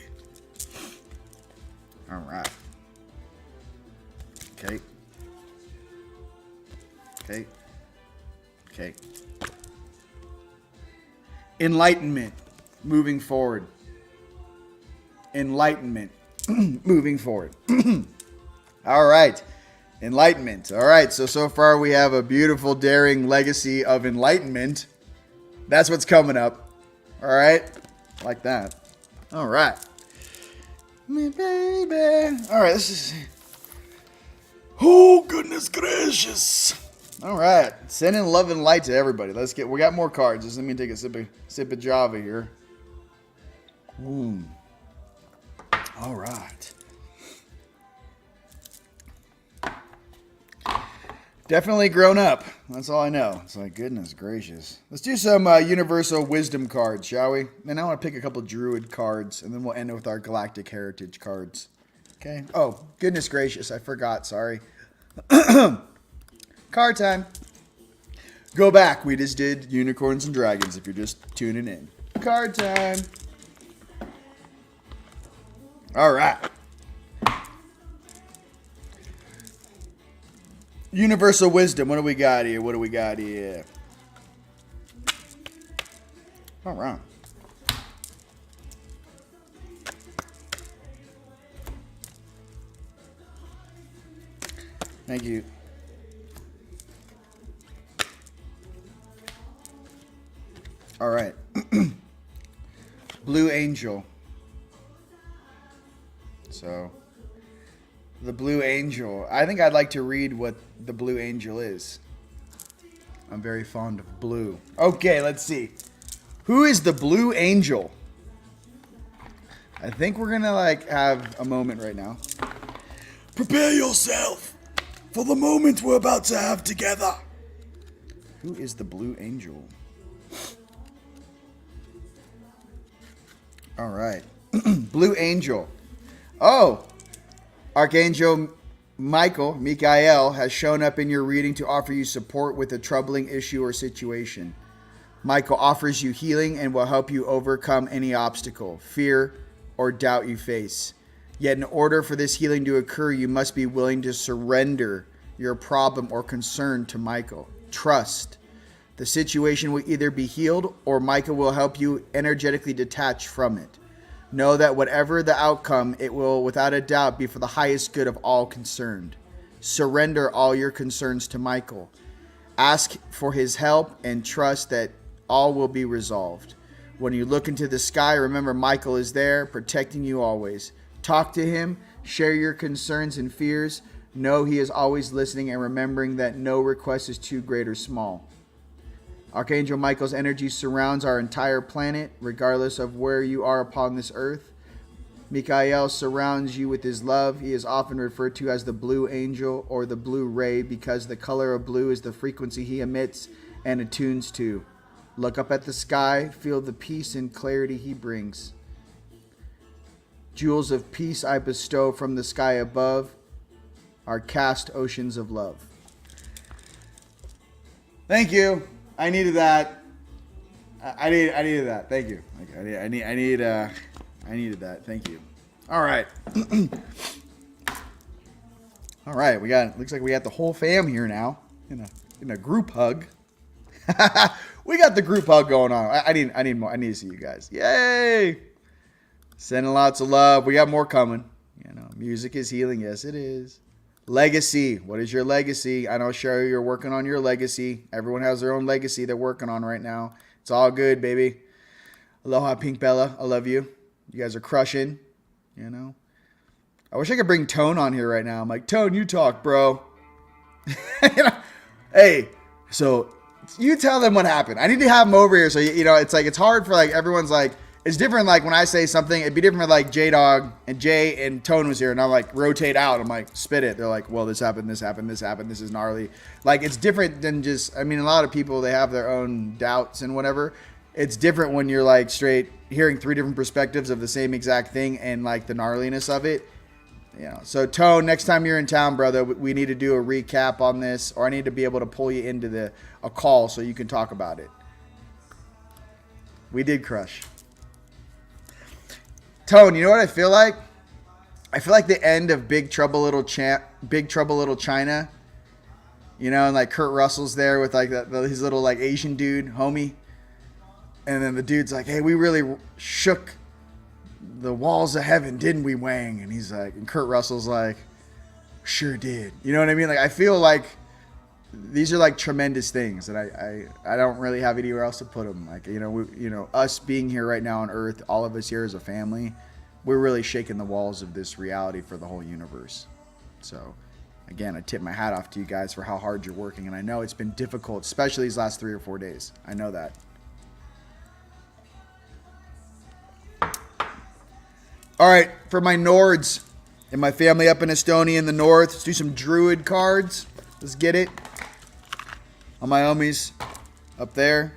All right. Okay. Okay. Okay. Enlightenment. Moving forward. Enlightenment. Moving forward. All right. Enlightenment. All right. So far we have a beautiful, daring legacy of enlightenment. That's what's coming up. All right. Like that. All right. Me baby. All right. This is. Oh, goodness gracious. All right. Sending love and light to everybody. Let's get. We got more cards. Just let me take a sip of Java here. All right. Definitely grown up. That's all I know. It's like, goodness gracious. Let's do some universal wisdom cards, shall we? Then I want to pick a couple Druid cards, and then we'll end it with our Galactic Heritage cards. Okay. Oh, goodness gracious. I forgot. Sorry. Card time. Go back. We just did Unicorns and Dragons if you're just tuning in. Card time. All right. Universal wisdom. What do we got here? What do we got here? All right. Thank you. All right. Blue Angel. So, the Blue Angel. I think I'd like to read what the Blue Angel is. I'm very fond of blue. Okay, let's see. Who is the Blue Angel? I think we're gonna like have a moment right now. Prepare yourself for the moment we're about to have together. Who is the Blue Angel? All right. Blue Angel. Oh, Archangel Michael has shown up in your reading to offer you support with a troubling issue or situation. Michael offers you healing and will help you overcome any obstacle, fear, or doubt you face. Yet in order for this healing to occur, you must be willing to surrender your problem or concern to Michael. Trust. The situation will either be healed or Michael will help you energetically detach from it. Know that whatever the outcome, it will without a doubt be for the highest good of all concerned. Surrender all your concerns to Michael. Ask for his help and trust that all will be resolved. When you look into the sky, remember Michael is there, protecting you always. Talk to him, share your concerns and fears. Know he is always listening and remembering that no request is too great or small. Archangel Michael's energy surrounds our entire planet, regardless of where you are upon this earth. Michael surrounds you with his love. He is often referred to as the Blue Angel or the Blue Ray because the color of blue is the frequency he emits and attunes to. Look up at the sky, feel the peace and clarity he brings. Jewels of peace I bestow from the sky above are cast oceans of love. Thank you. I needed that. I needed that. Thank you. I needed that. Thank you. All right. All right. Looks like we got the whole fam here now in a group hug. We got the group hug going on. I need more. I need to see you guys. Yay! Sending lots of love. We got more coming. Music is healing. Yes, it is. Legacy. What is your legacy? I know, Sherry, you're working on your legacy. Everyone has their own legacy they're working on right now. It's all good, baby. Aloha, Pink Bella. I love you. You guys are crushing. I wish I could bring Tone on here right now. I'm like, Tone, you talk, bro. Hey, so you tell them what happened. I need to have them over here. So, it's like, it's hard for like, everyone's like, it's different. Like when I say something, it'd be different with like J-Dog and Jay and Tone was here and I'm like, rotate out. I'm like, spit it. They're like, well, this happened. This is gnarly. Like, it's different than just, a lot of people, they have their own doubts and whatever. It's different when you're like straight hearing three different perspectives of the same exact thing and like the gnarliness of it. So Tone, next time you're in town, brother, we need to do a recap on this, or I need to be able to pull you into a call so you can talk about it. We did crush. Tone, you know what I feel like? I feel like the end of Big Trouble Little China. You know, and like Kurt Russell's there with like his little like Asian dude, homie. And then the dude's like, hey, we really shook the walls of heaven, didn't we, Wang? And he's like, and Kurt Russell's like, sure did. You know what I mean? Like, I feel like these are like tremendous things, and I don't really have anywhere else to put them. Like, you know, us being here right now on Earth, all of us here as a family, we're really shaking the walls of this reality for the whole universe. So, again, I tip my hat off to you guys for how hard you're working, and I know it's been difficult, especially these last 3 or 4 days. I know that. All right, for my Nords and my family up in Estonia in the north, let's do some Druid cards. Let's get it. All my homies up there.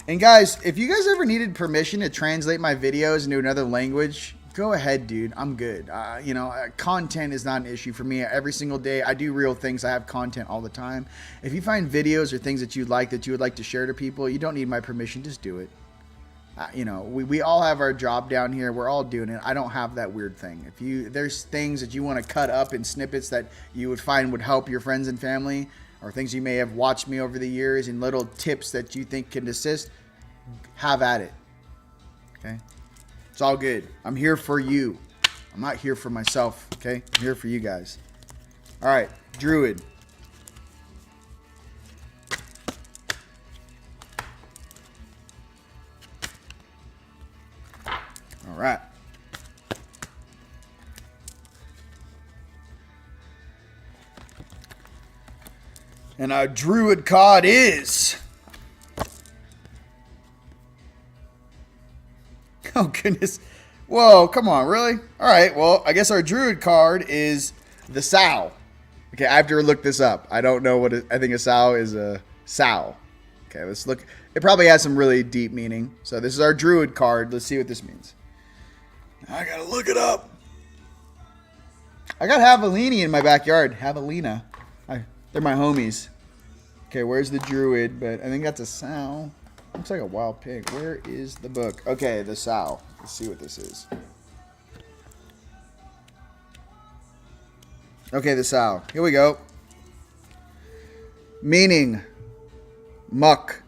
And guys, if you guys ever needed permission to translate my videos into another language, go ahead, dude. I'm good. You know, content is not an issue for me. Every single day, I do real things. I have content all the time. If you find videos or things that you would like to share to people, you don't need my permission. Just do it. You know, we all have our job down here. We're all doing it. I don't have that weird thing. If there's things that you want to cut up in snippets that you would find would help your friends and family, or things you may have watched me over the years and little tips that you think can assist, have at it. Okay? It's all good. I'm here for you. I'm not here for myself. Okay? I'm here for you guys. All right. Druid. All right. And our Druid card is... Oh, goodness. Whoa, come on, really? All right, well, I guess our Druid card is the Sow. Okay, I have to look this up. I don't know what I think a Sow is a Sow. Okay, let's look. It probably has some really deep meaning. So this is our Druid card. Let's see what this means. I gotta look it up. I got Javelini in my backyard. Javelina. They're my homies. Okay, where's the Druid? But I think that's a Sow. Looks like a wild pig. Where is the book? Okay, the Sow. Let's see what this is. Okay, the Sow. Here we go. Meaning, muck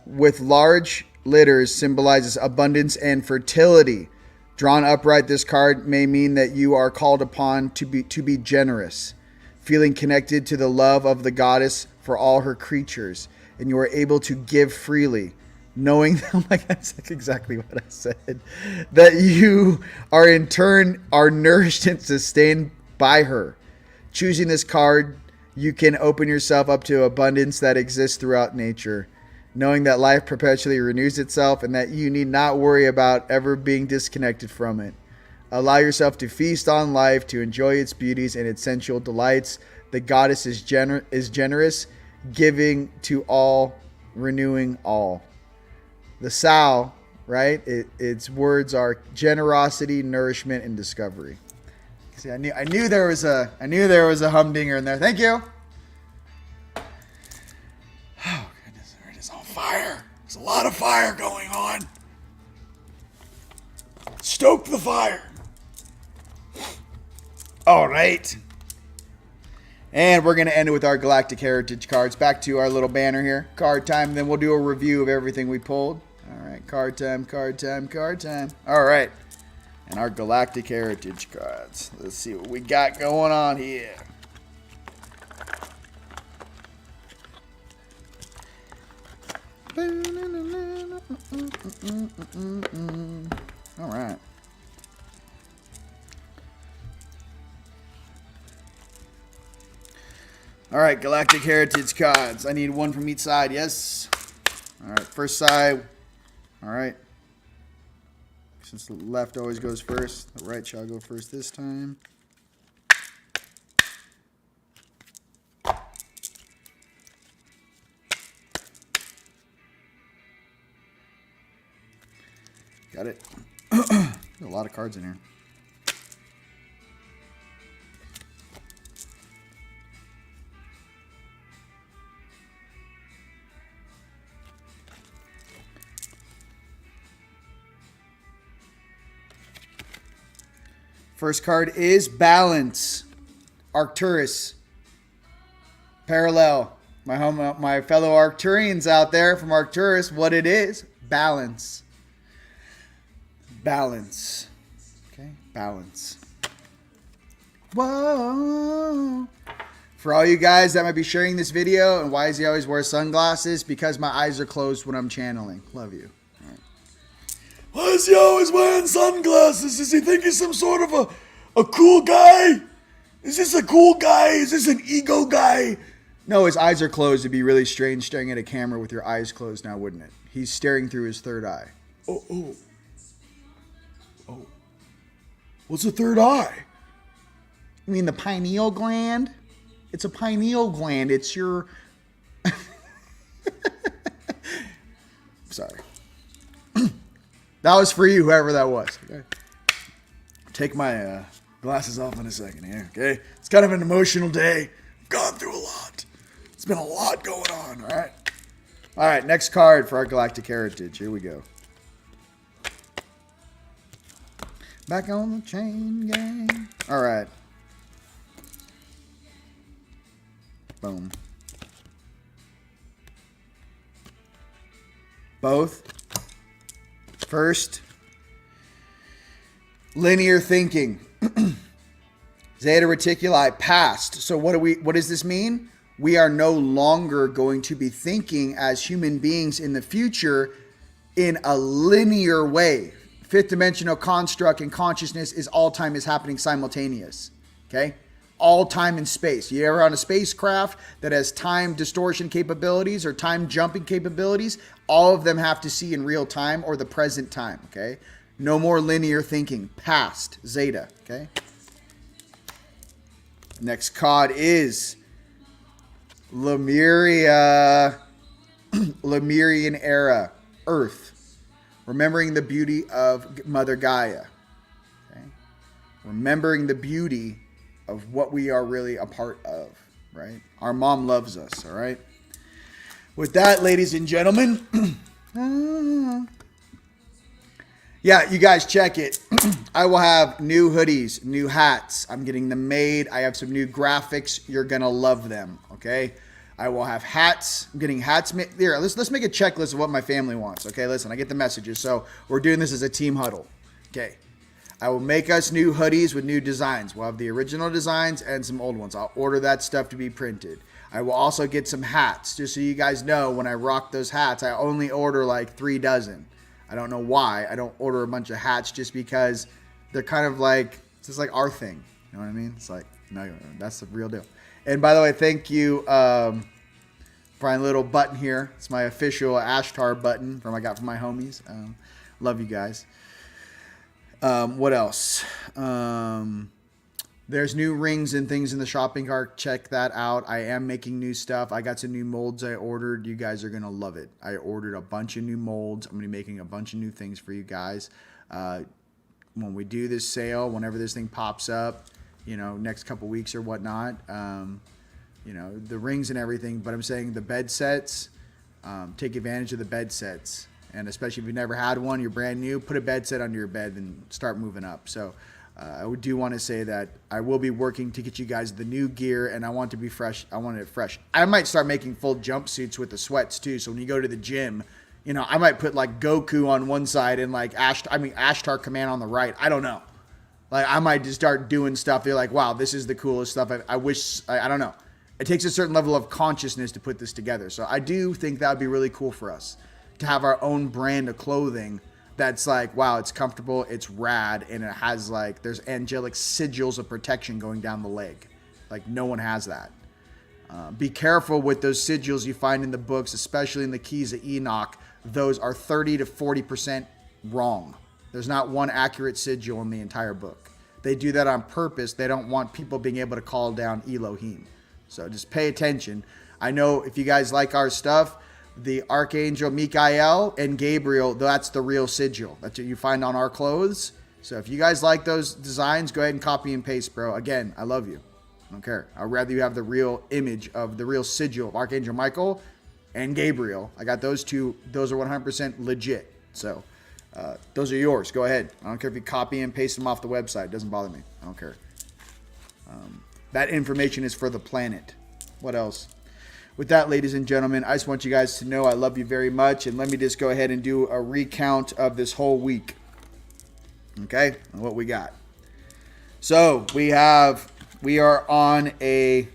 with large litters symbolizes abundance and fertility. Drawn upright, this card may mean that you are called upon to be generous, feeling connected to the love of the goddess for all her creatures, and you are able to give freely, knowing that's like exactly what I said, that you are in turn are nourished and sustained by her. Choosing this card, you can open yourself up to abundance that exists throughout nature, knowing that life perpetually renews itself and that you need not worry about ever being disconnected from it. Allow yourself to feast on life, to enjoy its beauties and its sensual delights. The goddess is generous, giving to all, renewing all. The Sow, right? Its words are generosity, nourishment, and discovery. See, I knew there was a humdinger in there. Thank you. Oh goodness, it is on fire. There's a lot of fire going on. Stoke the fire. All right. And we're going to end it with our Galactic Heritage cards. Back to our little banner here. Card time. Then we'll do a review of everything we pulled. All right. Card time, card time, card time. All right. And our Galactic Heritage cards. Let's see what we got going on here. All right. All right, Galactic Heritage cards. I need one from each side, yes? All right, first side. All right. Since the left always goes first, the right shall go first this time. Got it. There's a lot of cards in here. First card is Balance. Arcturus. Parallel. My fellow Arcturians out there from Arcturus, what it is, balance. Balance. Okay, balance. Whoa. For all you guys that might be sharing this video, and why does he always wear sunglasses? Because my eyes are closed when I'm channeling. Love you. All right. Why is he always wearing sunglasses? Does he think he's some sort of a cool guy? Is this a cool guy? Is this an ego guy? No, his eyes are closed. It'd be really strange staring at a camera with your eyes closed now, wouldn't it? He's staring through his third eye. Oh. What's the third eye? You mean the pineal gland? It's a pineal gland. It's your... Sorry. That was for you, whoever that was. Okay. Take my glasses off in a second here, okay? It's kind of an emotional day. I've gone through a lot. It's been a lot going on, all right? All right, next card for our Galactic Heritage. Here we go. Back on the chain gang. All right. Boom. Both. First, linear thinking. Zeta Reticuli past. So what does this mean? We are no longer going to be thinking as human beings in the future in a linear way. Fifth dimensional construct and consciousness is all time is happening simultaneous. Okay? All time and space. You ever on a spacecraft that has time distortion capabilities or time jumping capabilities? All of them have to see in real time or the present time. Okay? No more linear thinking. Past. Zeta. Okay? Next card is Lemuria. Lemurian era. Earth. Remembering the beauty of Mother Gaia. Okay? Remembering the beauty of what we are really a part of, right? Our mom loves us, all right? With that, ladies and gentlemen, yeah, you guys check it. I will have new hoodies, new hats. I'm getting them made. I have some new graphics. You're going to love them, okay? I will have hats. I'm getting hats made. Here, let's make a checklist of what my family wants, okay? Listen, I get the messages. So we're doing this as a team huddle, okay? I will make us new hoodies with new designs. We'll have the original designs and some old ones. I'll order that stuff to be printed. I will also get some hats, just so you guys know when I rock those hats, I only order like 3 dozen. I don't know why. I don't order a bunch of hats just because they're kind of like, it's just like our thing. You know what I mean? It's like, no, that's the real deal. And by the way, thank you for my little button here. It's my official Ashtar button I got from my homies. Love you guys. What else? There's new rings and things in the shopping cart. Check that out. I am making new stuff. I got some new molds I ordered. You guys are going to love it. I ordered a bunch of new molds. I'm going to be making a bunch of new things for you guys. When we do this sale, whenever this thing pops up, you know, next couple weeks or whatnot, you know, the rings and everything. But I'm saying the bed sets, take advantage of the bed sets. And especially if you've never had one, you're brand new, put a bed set under your bed and start moving up. So I do want to say that I will be working to get you guys the new gear, and I want to be fresh. I want it fresh. I might start making full jumpsuits with the sweats too. So when you go to the gym, you know, I might put like Goku on one side and like Ashtar Command on the right. I don't know. Like I might just start doing stuff. They're like, wow, this is the coolest stuff. I wish, I don't know. It takes a certain level of consciousness to put this together. So I do think that would be really cool for us to have our own brand of clothing that's like, wow, it's comfortable, it's rad, and it has like, there's angelic sigils of protection going down the leg. Like no one has that. Be careful with those sigils you find in the books, especially in the Keys of Enoch. Those are 30 to 40% wrong. There's not one accurate sigil in the entire book. They do that on purpose. They don't want people being able to call down Elohim. So just pay attention. I know if you guys like our stuff, the Archangel Michael and Gabriel, that's the real sigil. That's what you find on our clothes. So if you guys like those designs, go ahead and copy and paste, bro. Again, I love you. I don't care. I'd rather you have the real image of the real sigil of Archangel Michael and Gabriel. I got those two. Those are 100% legit. So those are yours. Go ahead. I don't care if you copy and paste them off the website. It doesn't bother me. I don't care. That information is for the planet. What else? With that, ladies and gentlemen, I just want you guys to know I love you very much. And let me just go ahead and do a recount of this whole week. Okay? And what we got. So, we are on a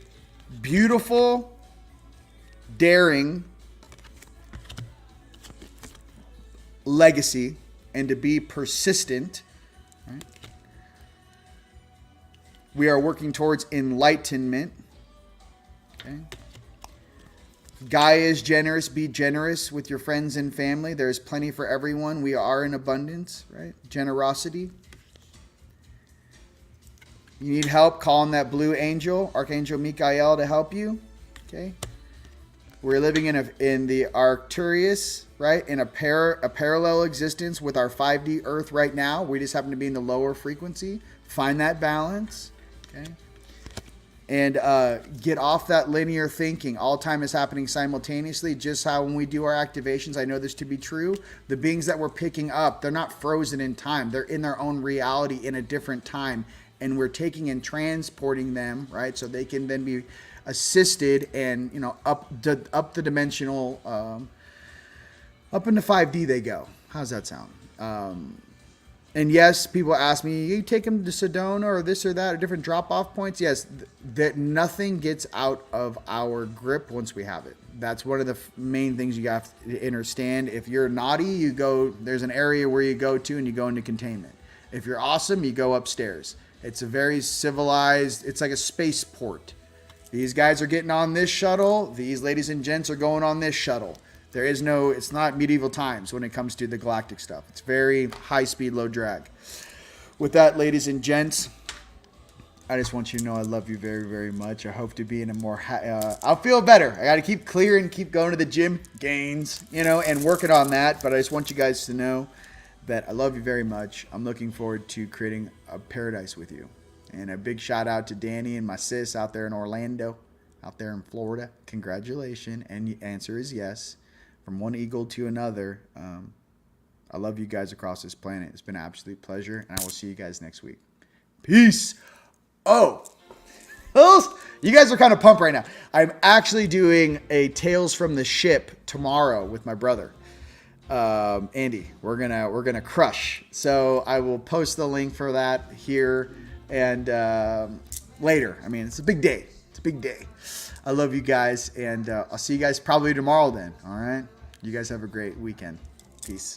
beautiful, daring legacy, and to be persistent. Right? We are working towards enlightenment. Okay. Gaia is generous. Be generous with your friends and family. There is plenty for everyone. We are in abundance, right? Generosity. You need help, call on that blue angel, Archangel Michael, to help you. Okay. We're living in the Arcturus, right? In a parallel existence with our 5D Earth right now. We just happen to be in the lower frequency. Find that balance. Okay. And get off that linear thinking. All time is happening simultaneously. Just how when we do our activations, I know this to be true. The beings that we're picking up, they're not frozen in time. They're in their own reality in a different time. And we're taking and transporting them, right? So they can then be assisted and, up the dimensional, up into 5D they go. How's that sound? And yes, people ask me, you take them to Sedona or this or that, or different drop-off points. Yes, that nothing gets out of our grip once we have it. That's one of the main things you have to understand. If you're naughty, you go, there's an area where you go to and you go into containment. If you're awesome, you go upstairs. It's a very civilized, it's like a spaceport. These guys are getting on this shuttle. These ladies and gents are going on this shuttle. There is no, it's not medieval times when it comes to the galactic stuff. It's very high speed, low drag. With that, ladies and gents, I just want you to know I love you very, very much. I hope to be in a more, I'll feel better. I got to keep clearing, keep going to the gym, gains, and working on that. But I just want you guys to know that I love you very much. I'm looking forward to creating a paradise with you. And a big shout out to Danny and my sis out there in Orlando, out there in Florida. Congratulations. And the answer is yes. From one eagle to another. I love you guys across this planet. It's been an absolute pleasure. And I will see you guys next week. Peace. Oh, you guys are kind of pumped right now. I'm actually doing a Tales from the Ship tomorrow with my brother. Andy, we're gonna crush. So I will post the link for that here and later. I mean, it's a big day. It's a big day. I love you guys, and I'll see you guys probably tomorrow then. All right. You guys have a great weekend. Peace.